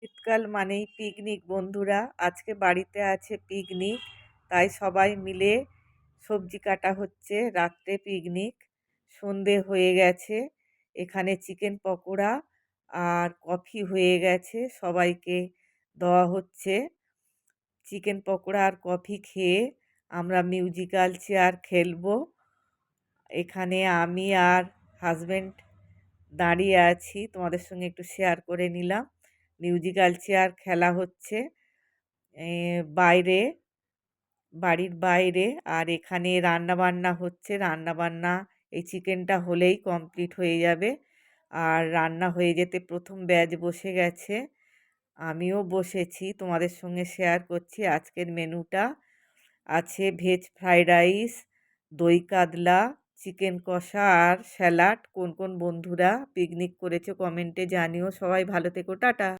শীতকাল মানেই পিকনিক বন্ধুরা। আজকে বাড়িতে আছে পিকনিক। তাই সবাই মিলে সবজি কাটা হচ্ছে। রাত্রে পিকনিক। সন্ধে হয়ে গেছে। এখানে চিকেন পকোড়া আর কফি হয়ে গেছে। সবাইকে দেওয়া হচ্ছে। চিকেন পকোড়া আর কফি খেয়ে আমরা মিউজিক্যাল চেয়ার খেলবো। এখানে আমি আর হাসব্যান্ড দাঁড়িয়ে আছি। তোমাদের সঙ্গে একটু শেয়ার করে নিলাম। মিউজিক্যাল চেয়ার খেলা হচ্ছে বাইরে, বাড়ির বাইরে। আর এখানে রান্নাবান্না হচ্ছে। রান্নাবান্না এই চিকেনটা হলেই কমপ্লিট হয়ে যাবে। আর রান্না হয়ে যেতে প্রথম ব্যাচ বসে গেছে। আমিও বসেছি। তোমাদের সঙ্গে শেয়ার করছি আজকের মেনুটা। আছে ভেজ ফ্রাইড রাইস, দই কাতলা, চিকেন কষা আর স্যালাড। কোন কোন বন্ধুরা পিকনিক করেছো কমেন্টে জানিও। সবাই ভালো থেকো, টাটা।